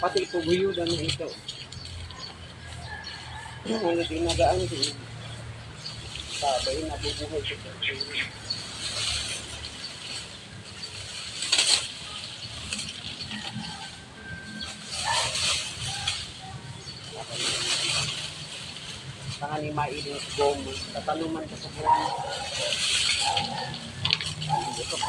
Pati ito, guyudan na ito. Ano tinagaan ko. Sabay, nabubuhay ko. Saka ni mailing gom. Tataluman ko sa gom. Ito pa.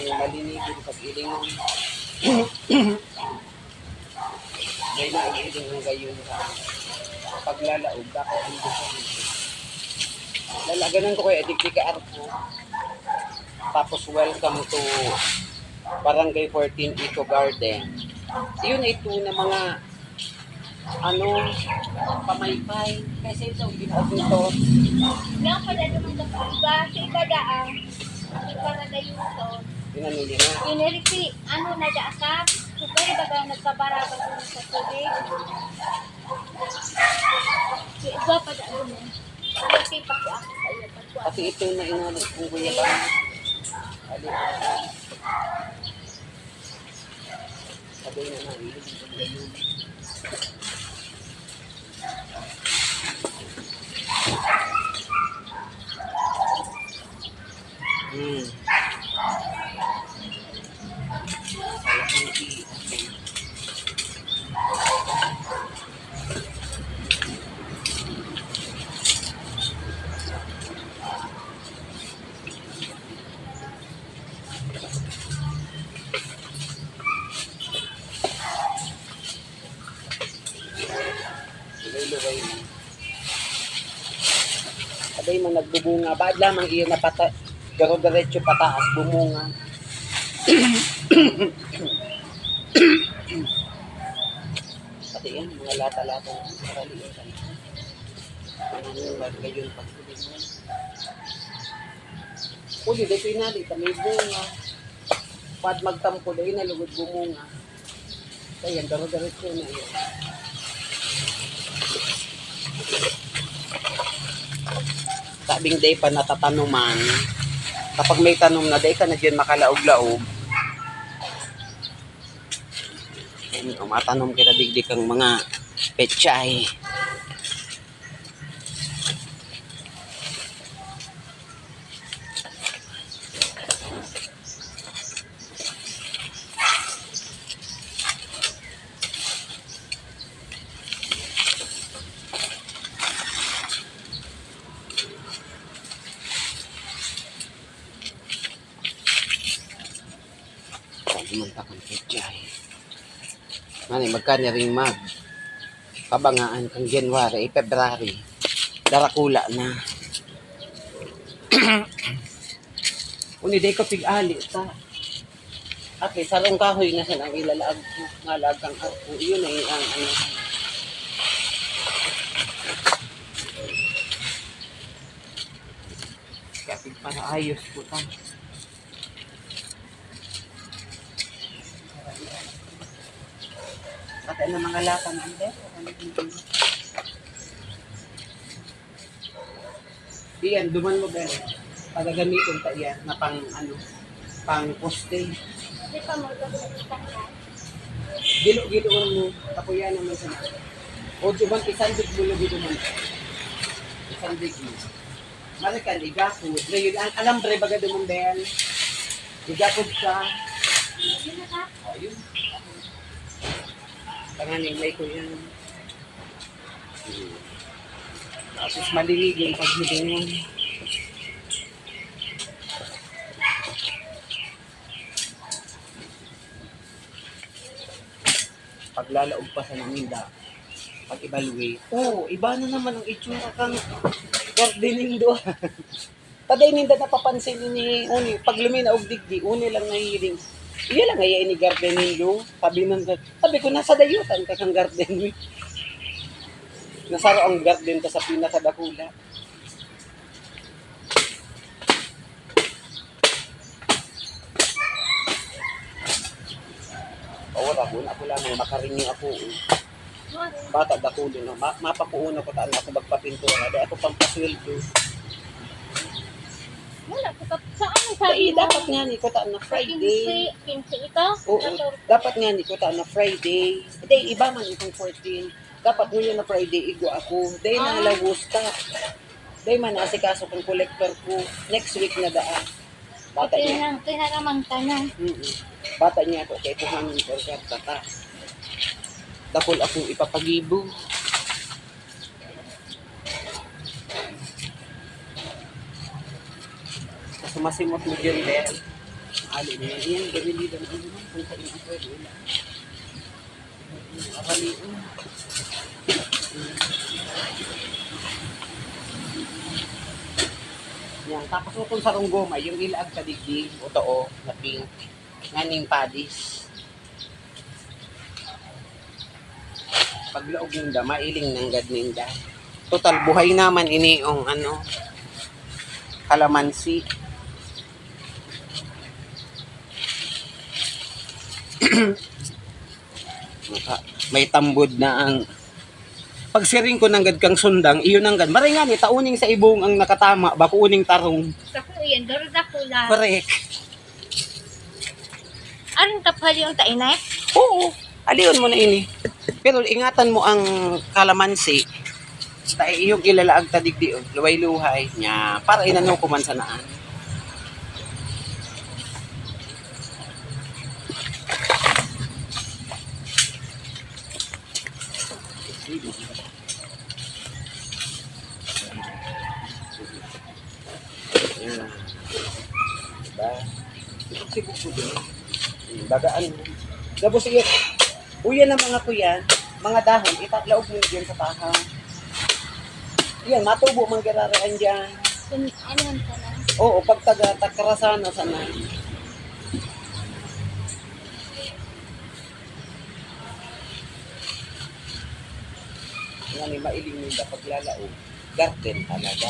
Malinigin pag-ilingon. May naiiling ng gayon sa paglalaog. Dapat hindi sa lalaganan ko kay Adik Arpo. Tapos welcome to Barangay 14 Eco Garden. Yun ito na mga pamaypay. Kasi ito, ginawa ito. Yang pada naman sa iba, sa iba daang, para na yun to. Pinamili na. Iniriti, na daasap, supaya baga nagkabaraga ko sa tubig. Sa iba pa daan mo. Kasi pa ko ako sa iyo. Kasi ito na inalit kong kuya ba? Sabay na nailig ang gayon. Sabay man nagbubunga. Baad lamang iyon na garo diretso pataas, bumunga. Pati yan, mga lata-lata ng karalihan. Ano gayon pagsulit mo. Uli, dito inali, may bunga. Pad magtampo, dahil nalugod bumunga. Kaya garo diretso na yun. Sabing day pa natatanuman. Kapag may tanom na, day ka na dyan makalaog-laog. Matanom kita digdig ang mga pechay. Mantakan pechay. Mani magkanya ring mag pabangaan kang January, February. Darakula na. Uni day ko pig-ali sa at sarong kahoy na silang ilalaag ngalagang arpo. Yun ay ang kapig para ayos po ta. Patay na mga lata na hindi. Iyan, duman mo ba? Pagagamitin ta iyan na pang poste. Hindi pa mo ito sa Gilo-gilo mo, tapuyan naman sa mga. O duman, isandig mo na dito man. Isandig mo. Marikan, igapod. Ngayon, alambre baga dumang dahil. Igapod ka. Ayun. Tanganing may ko yan. Tapos malilig yung paghilingon. Paglalaog pa sa naminda, pag-evaluate. Iba na naman ang itsura kang gardening doon. Taday ninda napapansin ni Uni, pag luminaog digdi, Uni lang nahihiling. Iya lang ay ini gardening do. Sabi ko nasa dayutan ka kang garden. Nasaro ang garden ka sa pinakadakula. Ora ko na ako lang makarinyo ako. Bata dakulo no. Mapapuuna ko taan ako magpapintura. Dahil ako pampasweldo. Wala ko sa ano sabi Dahil mo? dapat nga ni ko taan na Friday. 15 ito? Oo, dapat nga ni ko taan na Friday. Dahil iba man itong 14. Dapat ngayon na Friday igo ako. Dahil nalawos ka. Dahil man asikaso kong collector ko. Next week na daan. Bata niya. Kinaraman ka na. Bata niya ako kay kuhanin ko ka tata. Dakol akong ipapagibo. Sumasimot mo dyan, Bel. Ali niya. Iyan, gawin dito. Ano naman? Kung saan yung pwede. Akaliin. Yan. Tapos mo kung sarong goma, yung ilaag sa digdig, o too, na pink, nganing padis. Paglaog ng da, mailing ng gadninda. Total, buhay naman ini yung ano, kalamansi. May tambod na ang pagsiring ko ng gad kang sundang, iyon ang gad. Maray nga ni, tauning sa ibong ang nakatama, bako uning tarong. Dako yan, daro dako lang. Correct. Anong tapal yung tainay? Oo, aliyon mo na ini. Pero ingatan mo ang kalamansi. Tayo iyong ilalaag tadigdi, luway-luhay niya, para inano ko man sa naan. Yan. Diba? Sibuk po din. Dagaan mo. Gabo sige. Uyan ang mga kuyan, mga dahon, itatlaog mo dyan sa taha. Yan, matubo mga gararaan dyan. Ano yan ka na? Oo, pag takarasana sana. Nga ni mailing nila paglalaog. Garden talaga.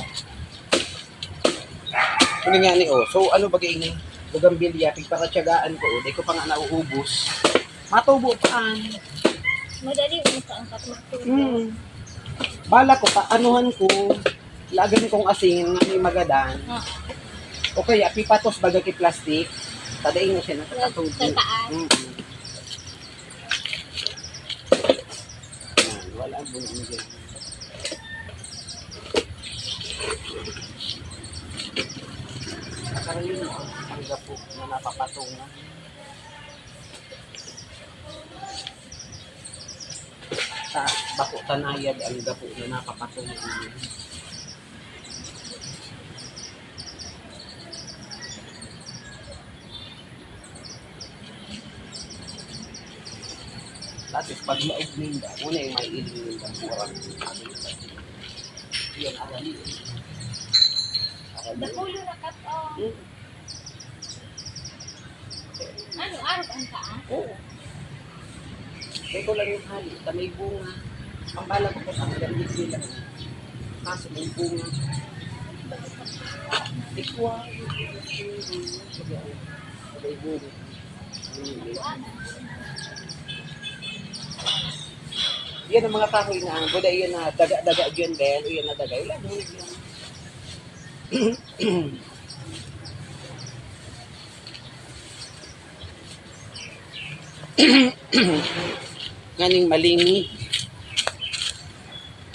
Ano nga ni, oh. So, ano bagay ni? Bugambilya, pagpakatsagaan ko, di ko pa nga nauubos. Matubo pa. Madali mo sa angkat magtubo. Bala ko, anuhan ko, lagan kong asin, nga may magadan. O kaya, pipatos baga ki plastic, tadain mo siya na tatatubo. Sa taas. Yan, wala ang buong dyan. Karalin mo ang gapo na napapatungan. Sa bako tanayad ang gapo na napapatungan. Tapos pag maig ninda, muna yung may iling ninda, kurang. Yan, arali. Dakulo na kat o. Ano, arap ang kaa? Oo. Kaya ko lang yung hali, may bunga. Ang bala ko sa gamit nila. Kaso may bunga. Ikwa. May bunga. Yan ang mga kahoy na ang buda yan na daga-daga dyan dahil yan na daga. Ilan mo yan. Nganing malingit.